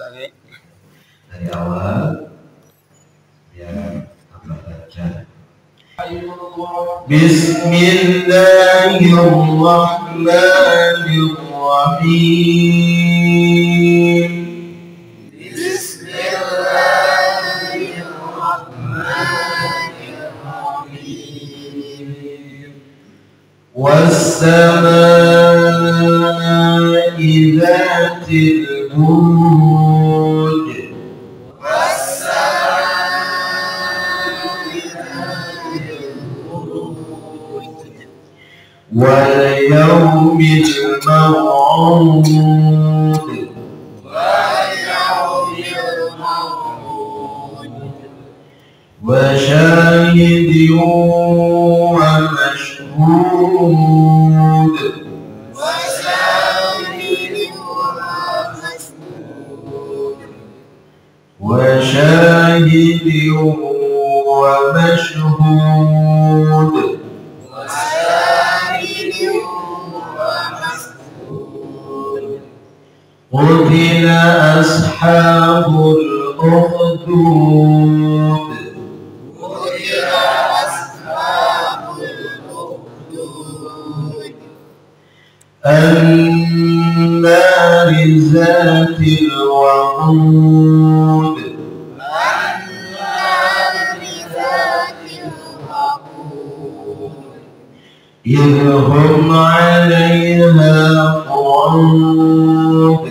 dari awal biar apa baca. Bismillahirrahmanirrahim. Bismillahirrahmanirrahim. Was-samaa'i dzatil buruj. واليوم الموعود وشاهد ومشهود وشاهد ومشهود قتل أصحاب الأخدود النار ذات الوقود إذ هم عليها قعود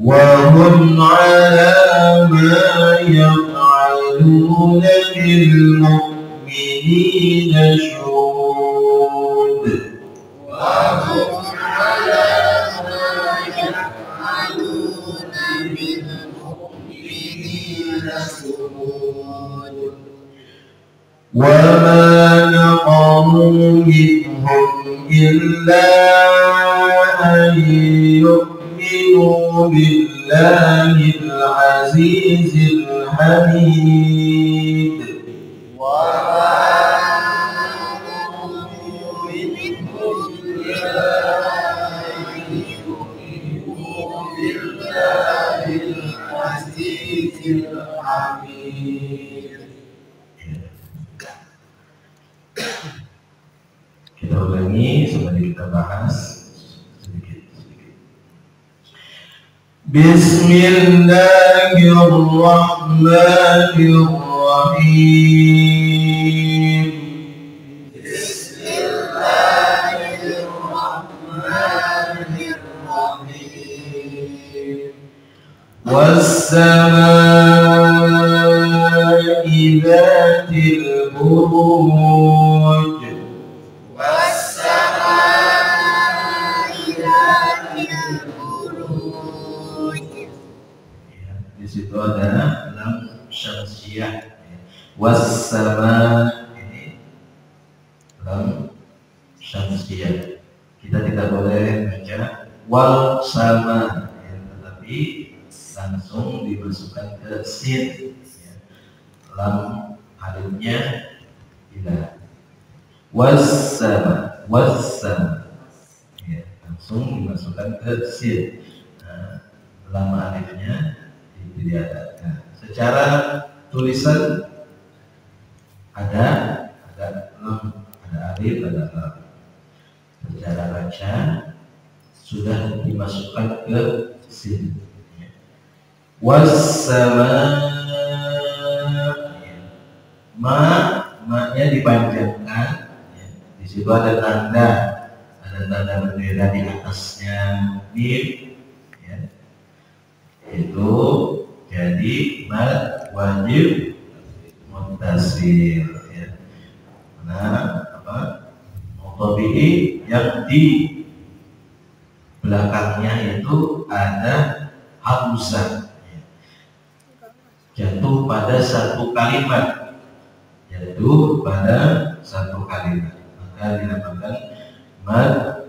وهم على ما يفعلون بالمؤمنين شهود وما نقموا منهم إلا أن يؤمنوا بالله العزيز الحميد Kita ulangi sebelum kita bahas sedikit. Bismillahirrahmanirrahim. Was-samaa'i dzatil buruj. Di situ ada lam syamsiyah. Was-sama, ini lam syamsiyah. Kita tidak boleh baca wal sama, tetapi langsung dimasukkan ke sin. Lam alifnya tidak. Was-sama, langsung dimasukkan ke sin. Lam alifnya diadakan. Secara tulisan ada lam, ada alif, ada lam. Secara baca sudah dimasukkan ke sin. Was-sama, ma-nya dipanjangkan. Di situ ada tanda bendera di atasnya mim. Itu jadi mad wajib muttasil, Nah, tabi'i yang di belakangnya itu ada hamzah, jatuh pada satu kalimat, maka dinamakan mad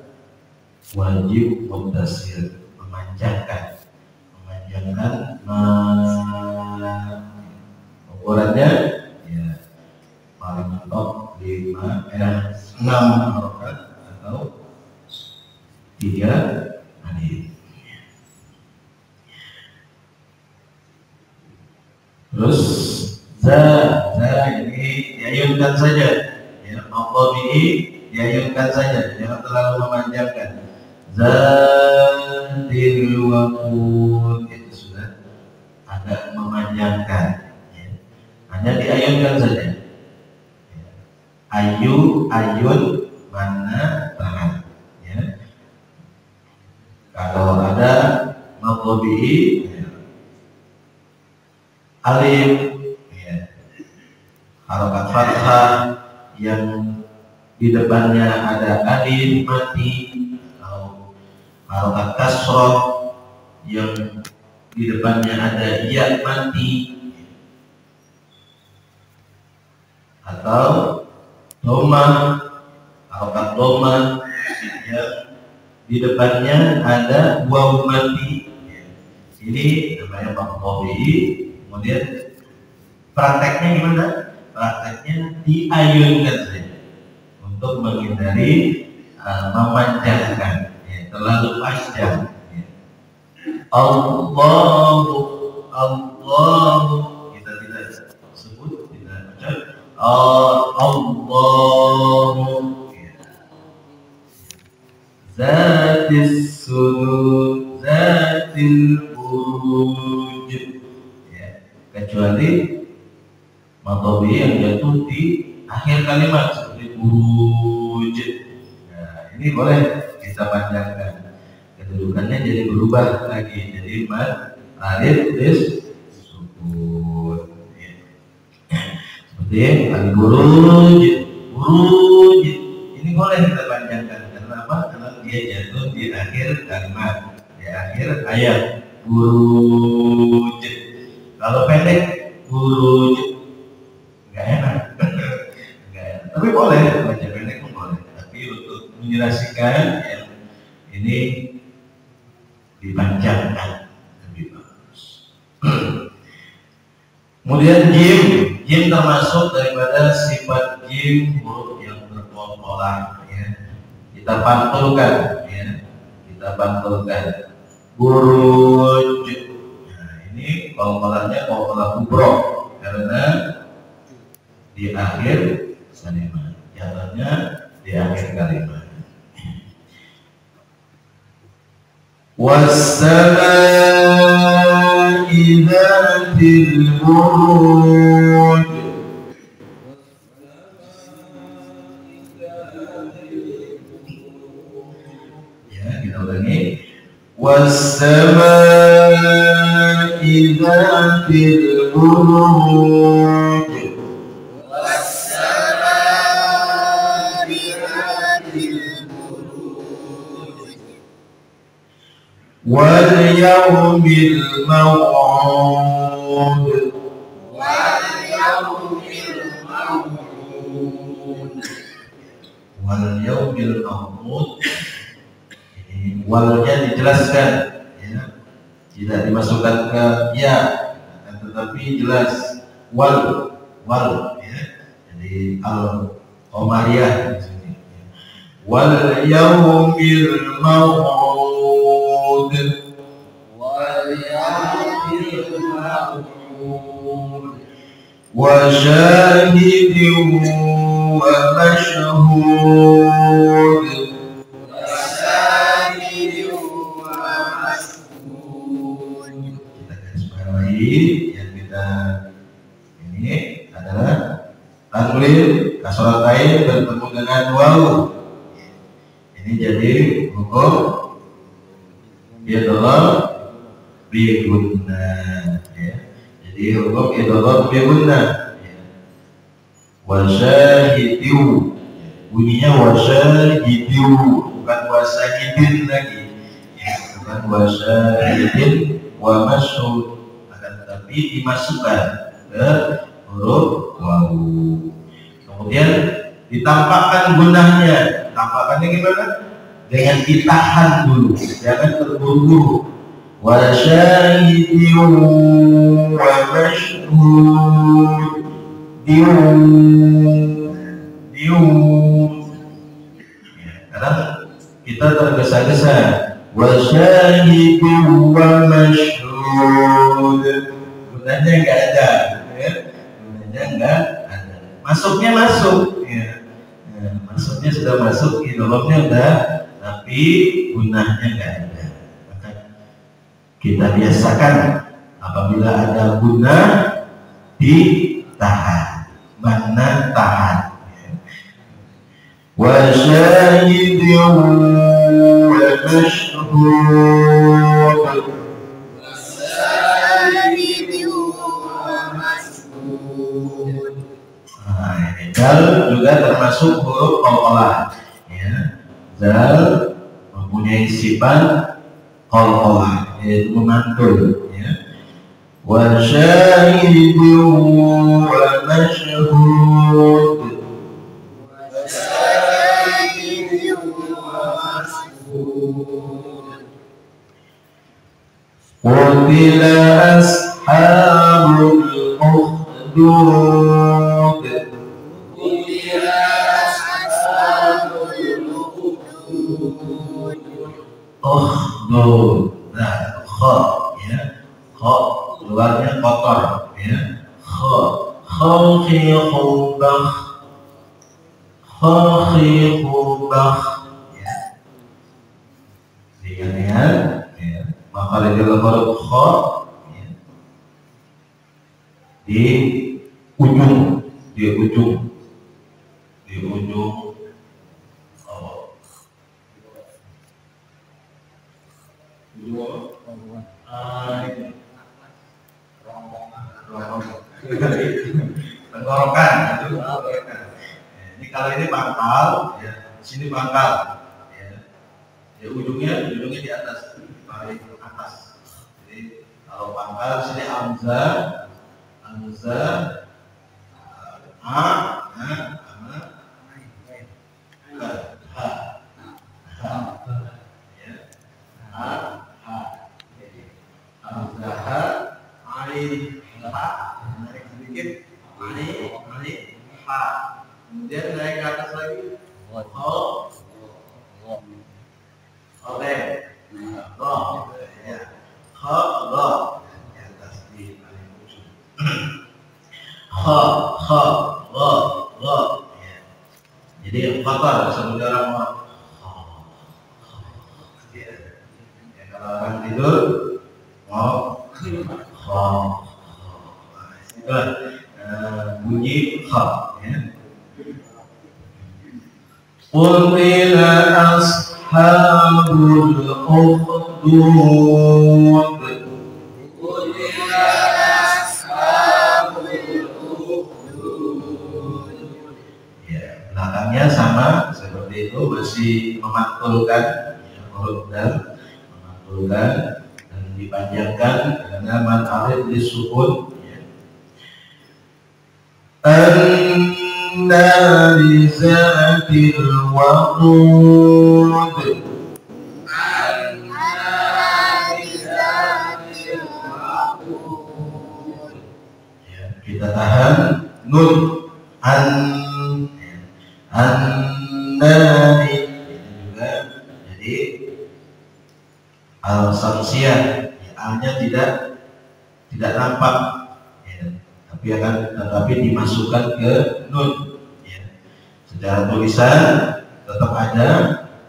wajib muttasil, memanjangkan ukurannya paling mentok 6 harokat atau Terus za ini diayunkan saja, ya. Maqabihi diayunkan saja, jangan terlalu memanjangkan. Zatil waqud itu sudah agak memanjangkan, ya. Hanya diayunkan saja, ya. Ayun mana tangan, ya. Kalau ada maqabihi, ya. Alif, ya. Harokat fathah yang di depannya ada alif mati, atau harokat kasroh yang di depannya ada ya mati, atau doma, harokat doma yang di depannya ada waw mati. Ini namanya maqabihi. Kemudian prakteknya gimana? Prakteknya diayunkan saja untuk menghindari memanjangkan, ya, terlalu panjang, ya. Allahu kita tidak sebut, tidak baca Allahu, ya. Zatis sudur, zatil buruj, ya. Kecuali maqabihi yang jatuh di akhir kalimat seperti buruj. Nah, ini boleh kita panjangkan. Kedudukannya jadi berubah lagi, jadi mad alif lis sukun, ya. Seperti al-buruj, buruj. Ini boleh kita panjangkan. Karena apa? Karena dia jatuh di akhir kalimat, di akhir ayat. Buruj. Kalau pendek, buruj, nggak enak. Nggak enak. Tapi boleh baca pendek pun boleh. Tapi untuk menjelaskan yang ini dipanjangkan lebih bagus. Kemudian jim termasuk daripada sifat jim huruf yang berpola, ya. Kita pantulkan, ya. Kita pantulkan. Buruj. Nah, ini kolanya kolah kubro karena di akhir kalimat, jalannya di akhir kalimat. Was-samaa'i dzatil buruj. Ya, kita ulangi. Was-samaa'i dzatil buruj. Wal yawmil maw'ud. Wal yawmil maw'ud. Ini walnya dijelaskan, ya. Tidak dimasukkan ke ya, tetapi jelas wal, ya. Jadi al-qamariyah di sini. Wal yawmil maw'ud. Wa syahidin wa mashhud. Kita garis bawahi yang kita ini adalah tanwin kasratain bertemu dengan waw. Ini jadi hukum idgham bi gunnah, ya. Jadi hukum idgham bi gunnah, ya. Wa syahidu, bunyinya wa syahidu, bukan wa syahidin lagi, ya. Bukan wa syahidin wa mashhud, akan tetapi dimasukkan ke huruf waw. Kemudian ditampakkan gunnahnya. Tampakkannya gimana? Dengan ditahan dulu, jangan terburu-buru. Wa syahidin wa mashhud. Karena kita tergesa-gesa. Wa syahidin wa mashhud. Gunanya nggak ada. idghamnya udah, tapi gunahnya nggak ada. Maka kita biasakan apabila ada gunah ditahan, mana tahan. Wa syahidin wa mashhud. Zal juga termasuk huruf qalqalah, ya. Zal mempunyai sifat qalqalah, yaitu memantul, ya. Wa syahidin wa mashhud. Qutila ashabul ukhdud. Ukhdud. Nah, kha, ya. Kha keluarnya kotor, ya. Kha, khawkhibah, khawkhibah, ya. Lihat, ya. Maka ada huruf kha, ya. Di ujung, di ujung tenggorokan. Ini kalau ini pangkal, ya, sini pangkal, ya. Ya ujungnya di atas, paling atas. Jadi kalau pangkal sini hamzah, kemudian naik ke atas lagi, di atas di paling ujung. Ya. Jadi kotor sebelum orang mau. Ya, kalau orang tidur mau itulah bunyi kha, ya. Qutila ashabul ukhdud. Belakangnya sama seperti itu, masih memantulkan, ya, huruf dal, memantulkan dan dipanjangkan karena mad alif disukun, ya. An-nari zatil waqud. Ya, kita tahan nun an-nari, ini juga jadi al-samsiyah, ya, al-nya tidak nampak, ya, tetapi dimasukkan ke nun, ya. Secara tulisan tetap ada,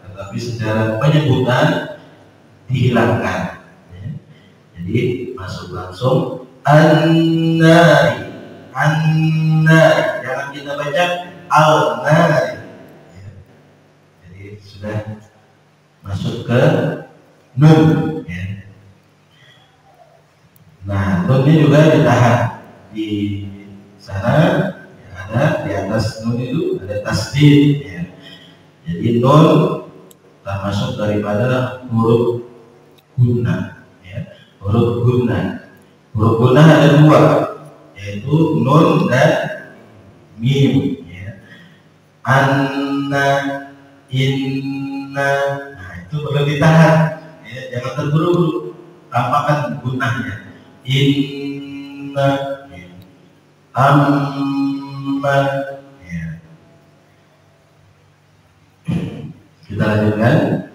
tetapi secara penyebutan dihilangkan, ya. Jadi masuk langsung an-nari, jangan kita baca al-nari, ya. Jadi sudah masuk ke nun, ya. Nah, nunnya juga ditahan di sana, ya, ada di atas nun itu ada tasdid, ya. Jadi nun termasuk daripada huruf gunnah, ya. Huruf gunnah ada dua, yaitu nun dan mim, ya. Anna, inna, nah itu perlu ditahan, ya, jangan terburu-buru, tampakkan gunnahnya. Inna, ya. Amma, ya. Kita lanjutkan.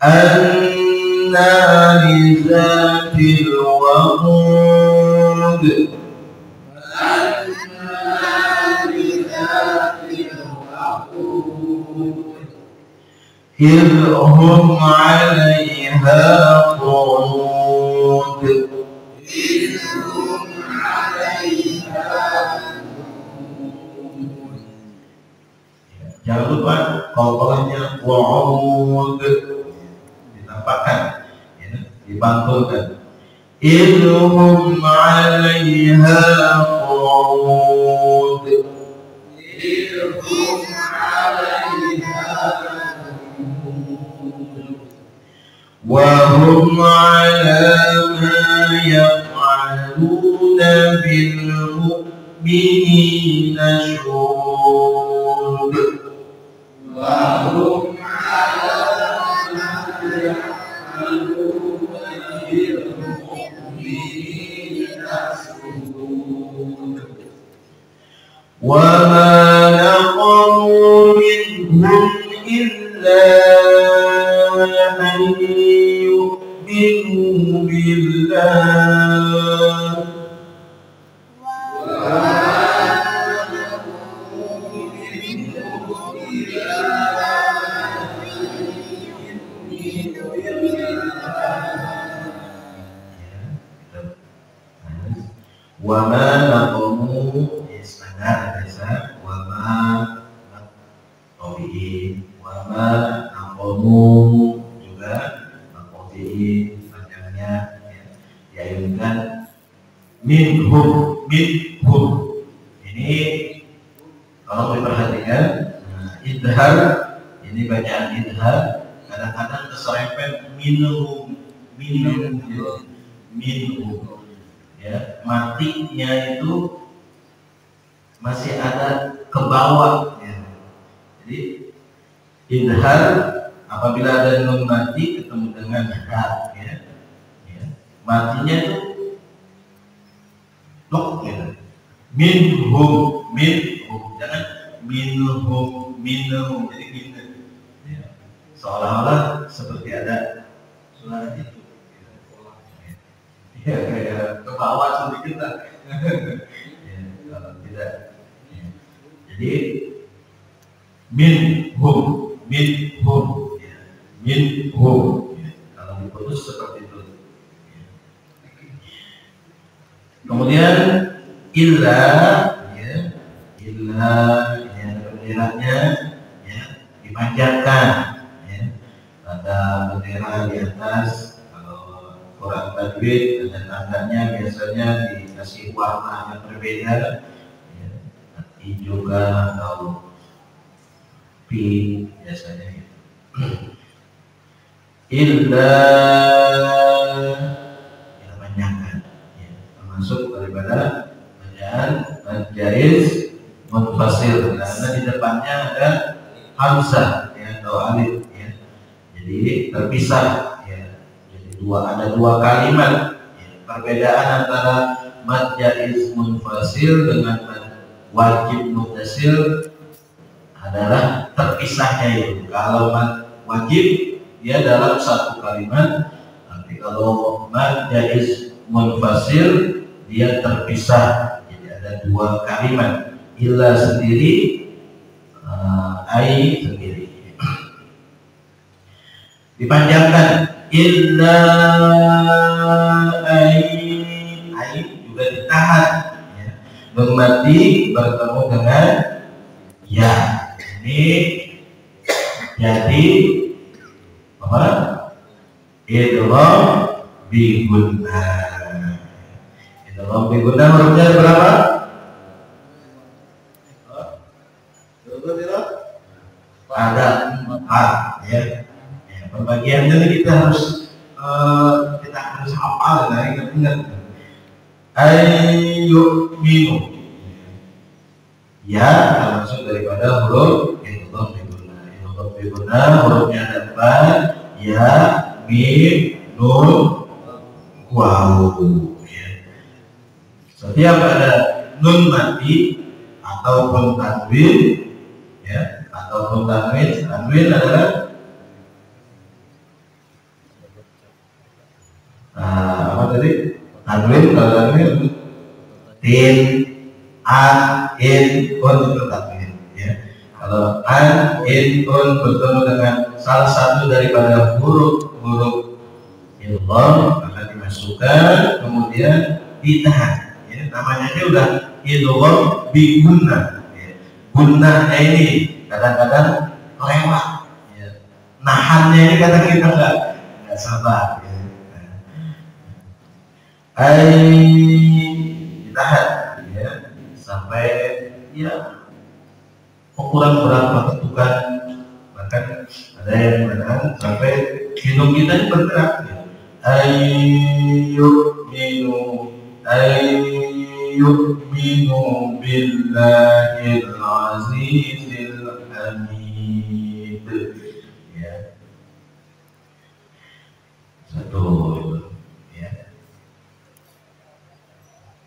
An-nari zatil waqud. idhum 'alaiha qu'ud. Jangan lupa qalqalahnya qu'ud ditampakkan, ya, dibantulkan. Idhum 'alaiha qu'ud. Idhum 'alaiha wa hum 'ala ma yaf'aluna bil mu'minina syuhud. Wa hum 'ala ma yaf'aluna bil mu'minina syuhud. Wa ma naqamu minhum illa an yu'minu billah wa ma naqamu istana desa wa ma naqamu wa ma naqamu juga naqamu panjangnya, ya, diayunkan minhum ini kalau diperhatikan, idhar ini bacaan idhar kadang-kadang keserempet minhum ya, matinya itu masih ada ke bawah, ya. Jadi idhar apabila ada nun mati ketemu dengan ha, ya, matinya itu lok, ya. Minhum jangan minhum jadi gini, ya. Seolah-olah seperti ada suara itu, ya, kayak ke bawah sedikit lah. Ya, kalau tidak, ya. Jadi minhum ya. Ya. Kalau diputus seperti itu, ya. Kemudian illa, ya, illa ya, benderanya, ya, dipanjatkan, ya. Ada bendera di atas. Quran tajwid dan tandanya biasanya dikasih warna yang berbeda, ya, hijau atau pink biasanya, gitu. Illa ya, panjangkan, ya, termasuk daripada bacaan jaiz munfasil karena di depannya ada hamzah, ya, atau alif, ya. Jadi terpisah. Ada dua kalimat, ya. Perbedaan antara mad jaiz munfasil dengan mad wajib muttasil adalah terpisahnya itu. Kalau mad wajib dia dalam satu kalimat, tapi kalau mad jaiz munfasil dia terpisah, jadi ada dua kalimat, illa sendiri, ai sendiri. Dipanjangkan illa ai juga ditahan, ya. Nun mati bertemu dengan ya, ini jadi apa? Idgham bi gunnah. Idgham bi gunnah hurufnya berapa? Ada 4, ya. Pembagiannya ini kita harus hafal, ingat. Ayyuminu, ya, langsung daripada huruf idgham bi gunnah, hurufnya ada 4, ya, mim, nun, waw, ya. Setiap ada nun mati ataupun tanwin, ya, ataupun tanwin adalah apa tadi? Tanwin, kalau tanwin tin, an, in, itu tanwin, ya. Kalau an, in, un bertemu dengan salah satu daripada huruf idgham akan dimasukkan kemudian ditahan. Ya, namanya ini udah idgham bi gunnah. Ya. Gunnahnya ini kadang-kadang lewat. Ya. Nahannya ini kadang kita nggak sabar. Ya. Ditahan ya sampai ya ukuran berapa ketukan, bahkan ada yang mengatakan sampai hidung kita ini bergerak ya. Ayyuminu billahil azizil hamid ya. Satu ya.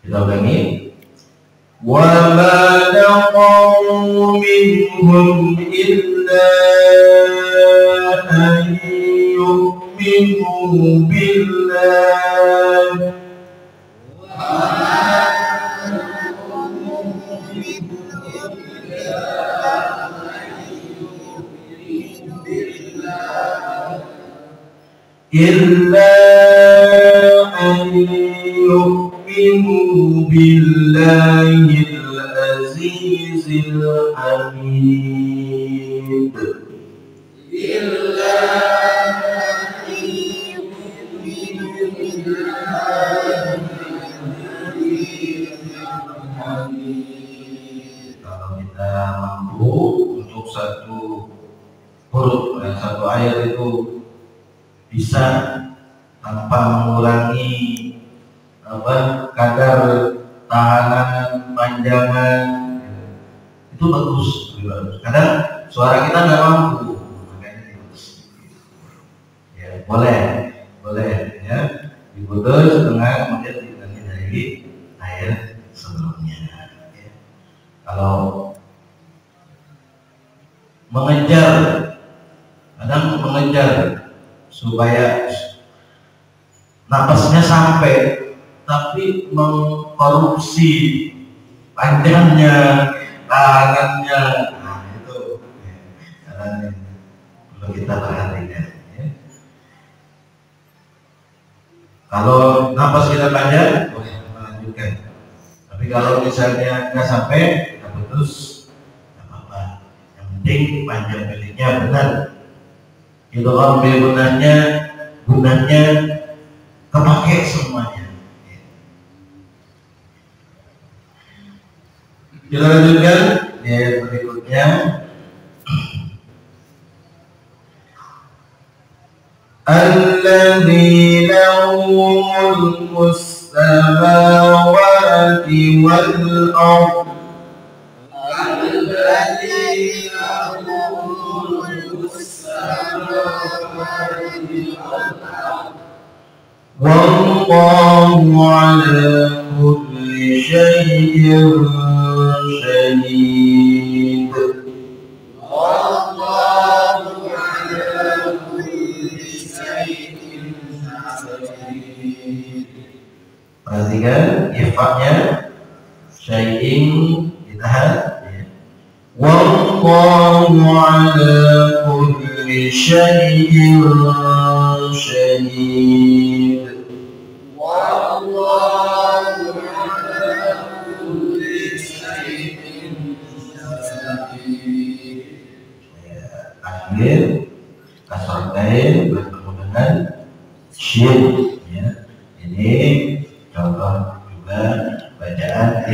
Kita ulangi. وَمَا نَقَمُوا مِنْهُمْ إِلَّا أَنْ يُؤْمِنُوا بِاللَّهِ إِلَّا أَنْ يُؤْمِنُوا بِاللَّهِ الْعَزِيزِ الْحَمِيدِ إِلَّا أَنْ يُؤْمِنُوا بِاللَّهِ الْعَزِيزِ الْحَمِيدِ. Kalau kita mampu untuk satu huruf dan satu ayat itu bisa tanpa mengurangi kadar tahanan, panjangan itu bagus. Kadang suara kita nggak mampu, makanya diputus. Ya boleh ya diputus dengan kemudian diganti dari ayat sebelumnya. Ya. Kalau kadang mengejar supaya napasnya sampai, tapi mengkorupsi panjangnya, tahanannya, nah itu ya, perlu kita perhatikan. Ya. Kalau napas kita panjang, boleh melanjutkan. Tapi kalau misalnya nggak sampai, kita putus, nggak apa-apa. Yang penting panjang miliknya benar. Itu kalau gunanya kepake semuanya. Kita lanjutkan ayat berikutnya. Alladzi lahu mulkus samawati wal ardh. Alladzi lahu mulkus samawati wal ardh. Wallahu ala kulli syai'in شهيد والله على كل شيء شهيد. Perhatikan ifanya syai'in ditahan. Wallahu ala kulli syai'in syahid. Wallahu kasar kain bertemu dengan syin ya. Ini contoh juga bacaan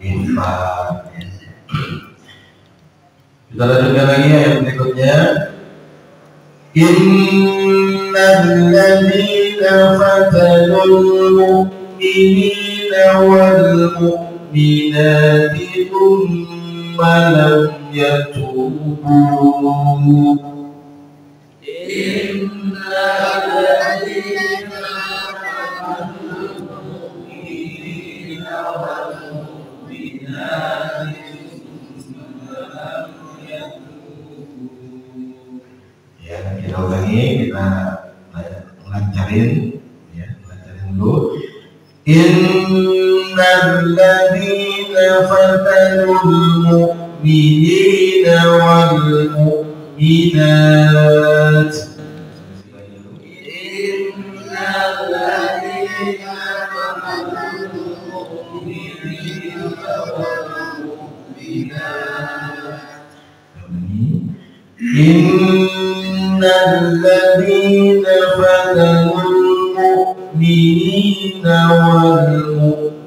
infak ya. Kita lanjutkan lagi ayat berikutnya. Innal ladzina fatanul mu'minina wal mu'minati thumma lam yatubu. Ya, kita ulangi, kita lancarin dulu. Innal ladzina fatanul والمؤمنين والمؤمنات إن الذين فتنوا المؤمنين والمؤمنات إن الذين فتنوا المؤمنين والمؤمنات.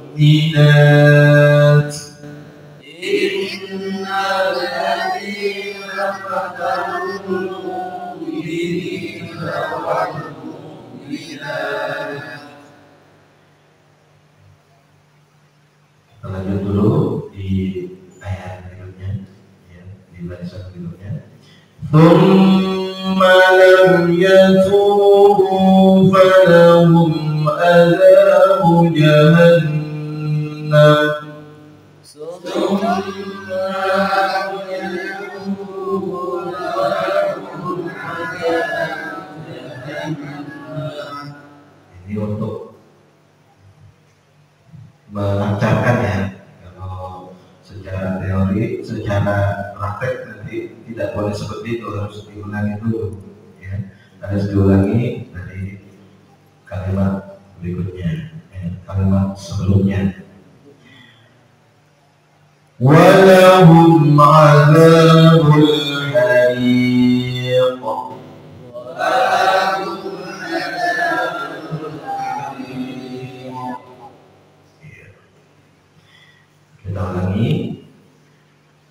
Lanjut dulu di ayat berikutnya, ya, di barisan berikutnya. ثم لم يتوبوا فلهم عذاب جهنم ini untuk melancarkan ya, kalau secara teori, secara praktek nanti tidak boleh seperti itu, harus diulangi dulu ya, harus diulangi dari kalimat berikutnya ya, kalimat sebelumnya. Walahum azabul hariq. Kita ulangi.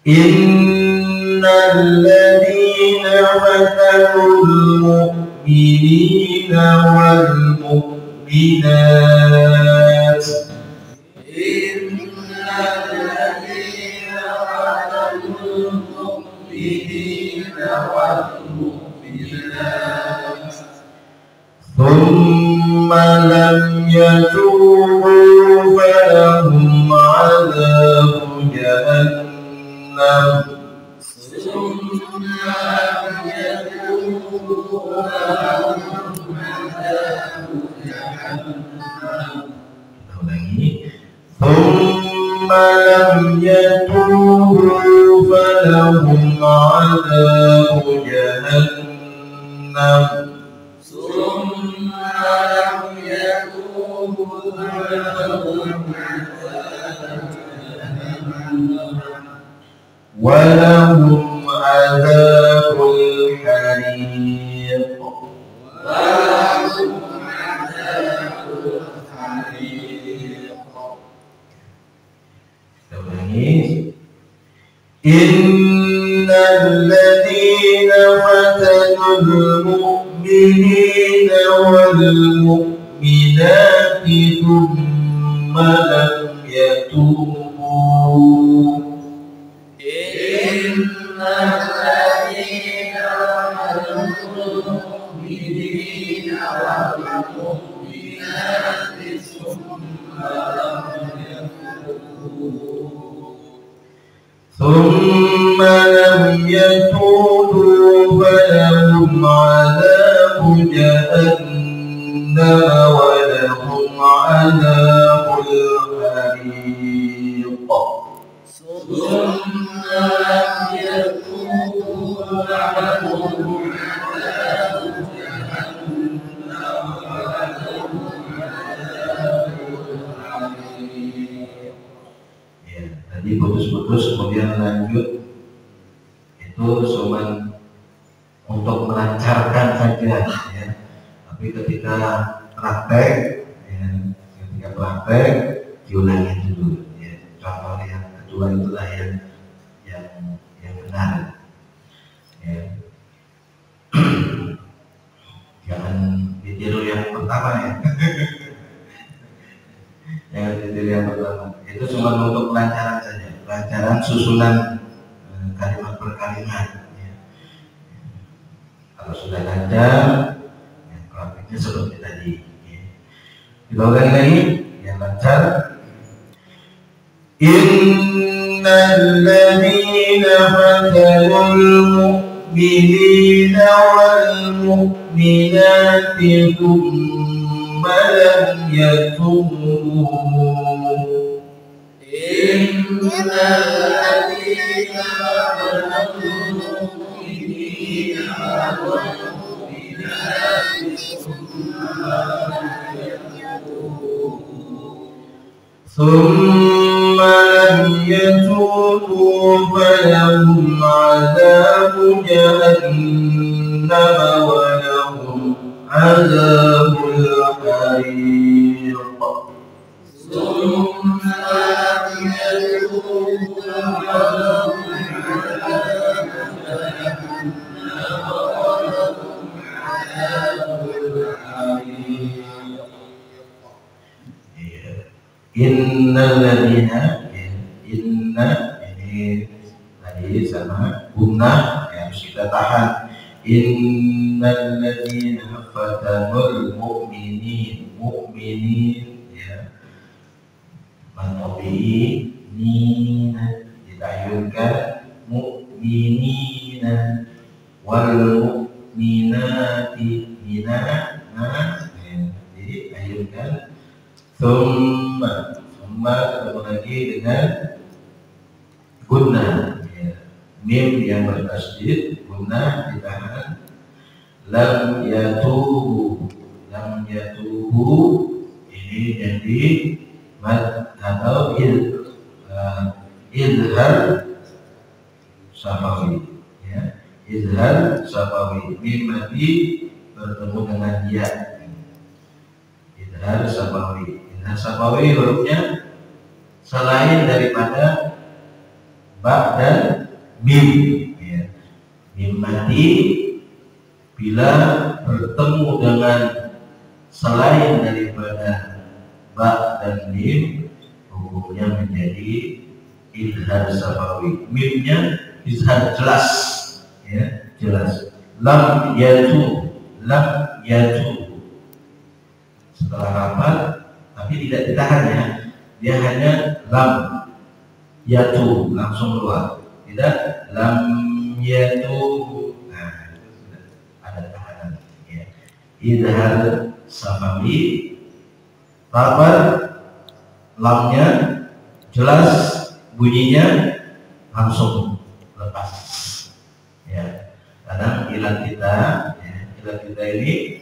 Innal ladzina fatanul mu'minina wal mu'minat. Innal ladzina fatanul mu'minina wal mu'minat thumma lam yatubu falahum adzabu jahannam. ثم لم يتوبوا فلهم عذاب جهنم. ثم لم يتوبوا فلهم عذاب جهنم ولهم عذاب الحريق. ولهم عذاب الحريق. إن الذين فتنوا المؤمنين والمؤمنات ثم لم يتوبوا إن الذين فتنوا المؤمنين والمؤمنات ثم لم يتوبوا فلهم عذاب جهنم ولهم عذاب الحريق. ثم لم يتوبوا فلهم عذاب جهنم ولهم عذاب الحريق. Ya, tadi putus-putus kemudian lanjut, itu cuma untuk melancarkan saja ya. Tapi ketika praktek ya, ketika praktek diulangi dulu ya. Contoh yang kedua itulah yang benar ya. Jangan ditiru yang pertama ya. Jangan ditiru yang pertama. Itu cuma untuk pelancaran saja, pelancaran susunan kalimat per kalimat ya. Kalau sudah lancar ya, praktiknya seperti tadi ya. Kita ulangi lagi yang lancar. Innal ladzina fatanul mu'minina wal mu'minati thumma lam yatubu ثم لم يتوبوا فلهم عذاب جهنم ولهم عذاب الحريق. ثم لم يتوبوا فلهم عذاب جهنم ولهم عذاب الحريق. Innal ladina, inna ini tadi sama guna yang harus kita tahan. Innal ladina fatanul mu'minin ya, mu'minina ditayunkan mu'minina wal mu'minati ditayunkan. Thumma ketemu lagi dengan guna ya. Mim yang bertasydid, guna ditahan. Lam yatubu ini jadi mad atau izhar safawi ya. Izhar safawi, mim mati bertemu dengan ya. Izhar safawi. Nah, safawi hurufnya selain daripada ba dan mim ya. Mim mati bila bertemu dengan selain daripada ba dan mim, hukumnya menjadi izhar safawi. Mimnya izhar jelas ya, jelas. Lam yatu setelah rapat tapi tidak ditahan ya, dia hanya lam yatu langsung keluar, tidak lam yatu. Nah itu sudah ada tahanan ya. Izhar safawi, rapat, lamnya jelas, bunyinya langsung lepas ya. Kadang ilat kita ini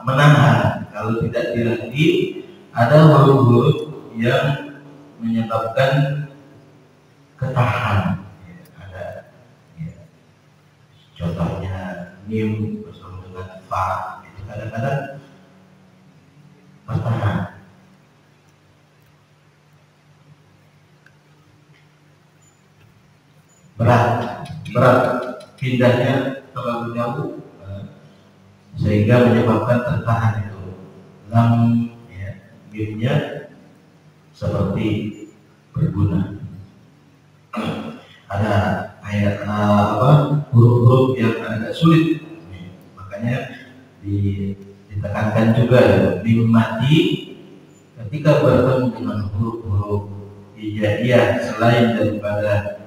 menahan. Kalau tidak dilatih, ada huruf-huruf yang menyebabkan ketahan ya, ada ya. Contohnya mim bersama dengan fa itu kadang-kadang bertahan. Berat pindahnya terlalu jauh sehingga menyebabkan tertahan itu. Lam ya, mimnya seperti berguna. Ada ayat huruf-huruf yang agak sulit, makanya ditekankan juga ya, mim mati ketika bertemu dengan huruf-huruf hijaiyah selain daripada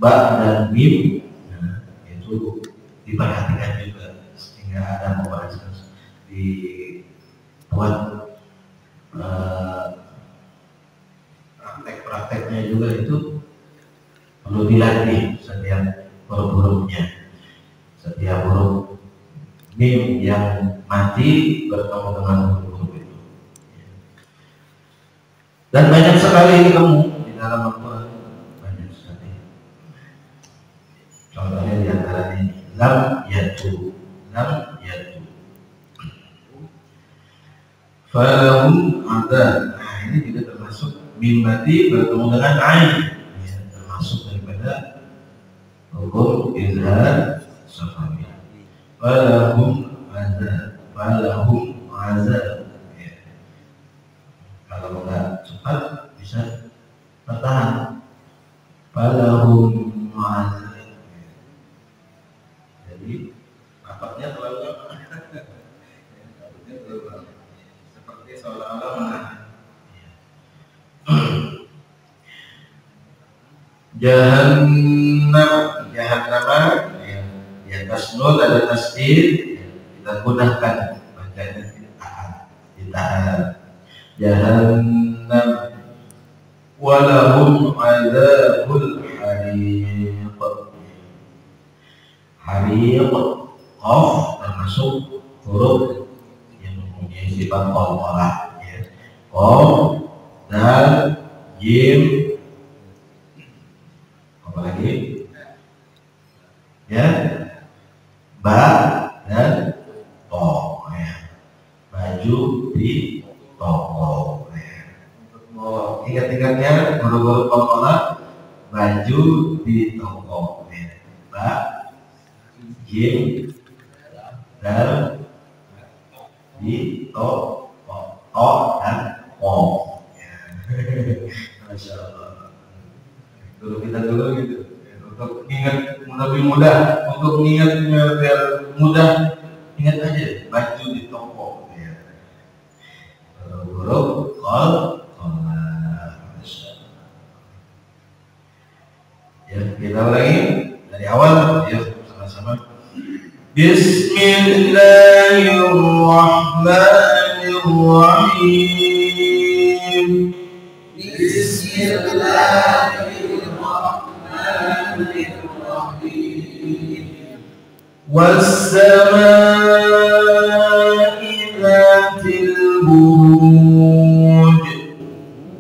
ba dan mim, nah, itu diperhatikan juga sehingga ada pembahasan dibuat praktek-prakteknya juga itu perlu dilatih setiap huruf-hurufnya. Setiap huruf mim yang mati bertemu dengan huruf-huruf itu. Dan banyak sekali kamu di dalam Al-Quran, banyak sekali. Contohnya di antara ini lam yatu. Falahum adab. Nah ini juga termasuk mim mati bertemu dengan ain ya, termasuk daripada hukum izhar safawi. Falahum azab ya. Kalau enggak cepat bisa bertahan. Falahum azab ya. Jadi rapatnya terlalu lama. Seperti seolah-olah menahan. Jahannam ya tasnul ada tasdid ya, kita gudahkan bacanya ditahan. Jahannam walahum adzabul hariq. Hariq, qaf termasuk huruf yang mempunyai sifat qalqalah, ya. Qaf, dal, jim, apa lagi? Ya, ba dan to, ya. Baju di toko, ya. Untuk ingat-ingatnya huruf-huruf qalqalah, baju di toko, ya. Ba, jim, dal, di to dan ko, ya. Masya Allah. Dulu kita dulu gitu, ya. Untuk ingat lebih mudah, untuk ingatnya biar mudah, ingat aja baju di toko, ya. Huruf qalqalah. Masya Allah. Ya, kita ulangi dari awal, ya, sama-sama. Bismillahirrahmanirrahim. Bismillahirrahmanirrahim. Was-samaa'i dzatil buruj.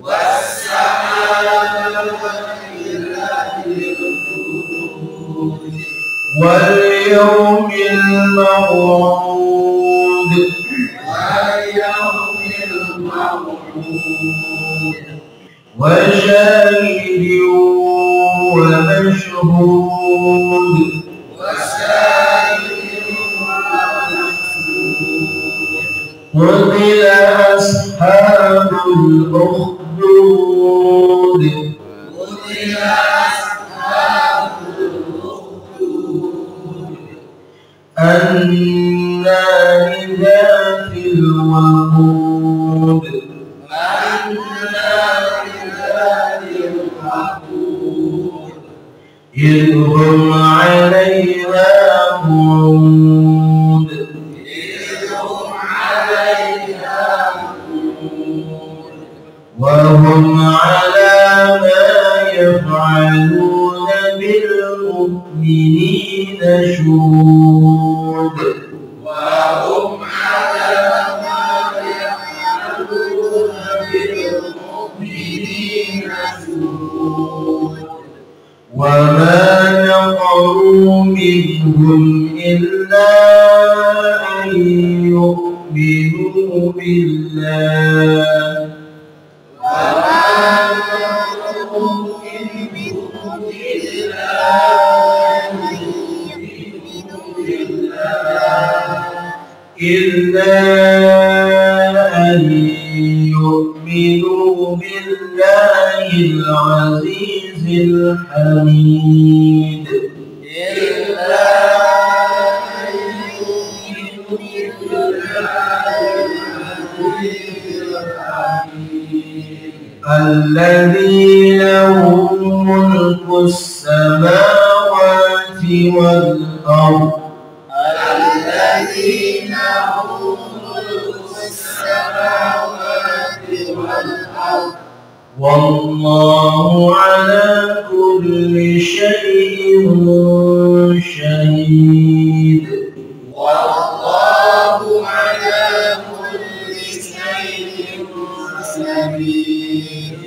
Was-samaa'i dzatil buruj. Wal yawmil maw'ud. Wal yawmil maw'ud. Wa shahidin wa mashhud. Wa shahidin wa mashhud. Qutila ashabul ukhdud. Qutila ashabul ukhdud. An-nari dhatil waqud. An-nari dhatil waqud. Idhum 'alayha qu'ud. Idhum 'alayha qu'ud. Wa hum 'ala ma yaf'aluna bil mu'minina shuhud. Wa hum 'ala ma yaf'aluna bil mu'minina shuhud. Wa ma naqamu minhum illa an yu'minu billah. Wa ma naqamu minhum illa an yu'minu billah. Illa an yu'minu billahil azizil hamid. Illa an yu'minu billahil azizil hamid. Alladzi lahu mulkus samawati wal ardh. الذي له ملك السماوات والأرض والله على كل شيء شهيد. والله على كل شيء شهيد.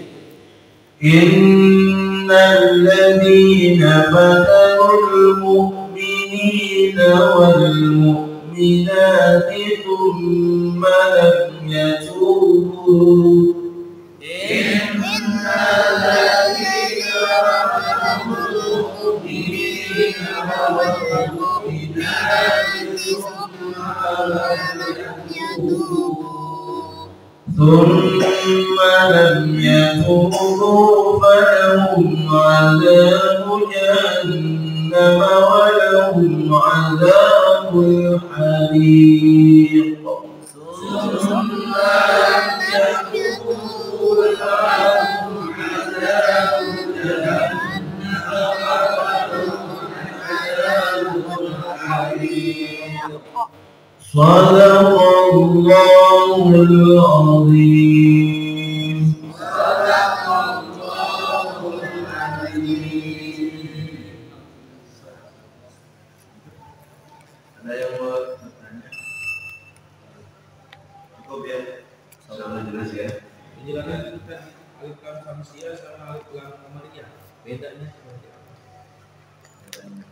إن الذين فتنوا المؤمنين والمؤمنات ثم لم يتوبوا. إن الذين فتنوا المؤمنين والمؤمنات ثم لم يتوبوا فلهم عذاب جهنم ولهم عذاب الحريق. ثم لم يتوبوا فلهم عذاب جهنم ولهم عذاب الحريق. صدق الله العظيم. صدق الله Insyaallah jelas ya. Penjelasan kita alif lam samsiah sama alif lam qamariyah. Bedanya seperti apa? Bedanya.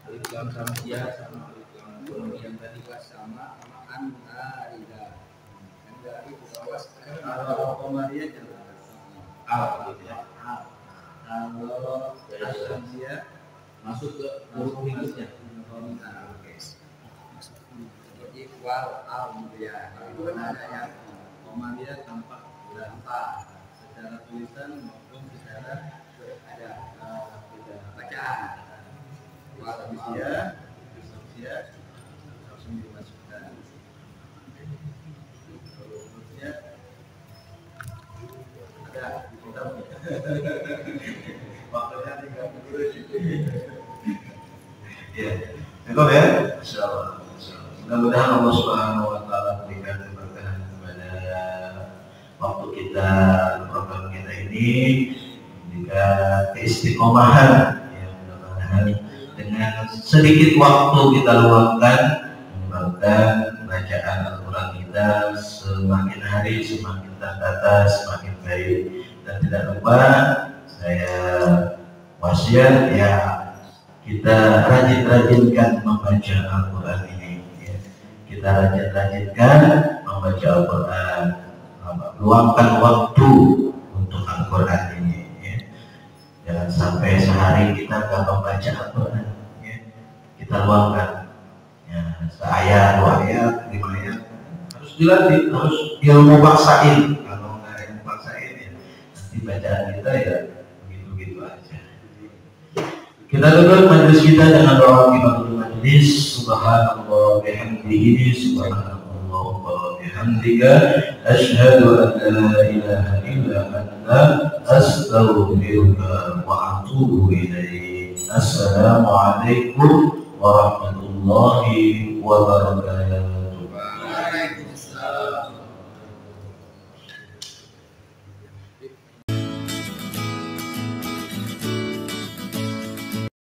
Alif lam samsiah sama alif lam qamariyah tadi kelas sama anda. Anda itu kawas kalau qamariyah jelas. Gitu ya. Kalau samsiah masuk ke huruf berikutnya. Oke. Jadi wal al gitu ya. Itu kan ada yang qamariyah tampak tanpa secara tulisan maupun secara ada bacaan. Wal samsiah langsung dimasukkan. Terusnya ada kita Waktunya 30 ya, cukup ya, insyaallah. Mudah-mudahan Allah Subhanahu Wa Taala berikan keberkahan kepada waktu kita, program kita ini, juga keistiqomahan. Ya, mudah-mudahan dengan sedikit waktu kita luangkan, menyebabkan bacaan Al-Quran kita semakin hari semakin tertata, semakin baik. Dan tidak lupa saya wasiat ya, kita rajin-rajinkan membaca Al-Quran ini ya. Kita rajin-rajinkan membaca Al-Quran, luangkan waktu untuk Al-Quran ini ya. Jangan sampai sehari kita nggak membaca Al-Quran ya. Kita luangkan ya, seayat, 2 ayat, 5 ayat, harus dilatih, harus ilmu paksain. Kalau nggak ilmu paksain ya, nanti bacaan kita ya begitu-begitu aja. Kita tutup majelis kita dengan doa kifatul majlis. Subhanallah bihamdihi, subhanallah wa bihamdika, asyhadu an la ilaha illa anta, astaghfiruka wa atubu ilaik. Assalamualaikum warahmatullahi wabarakatuh.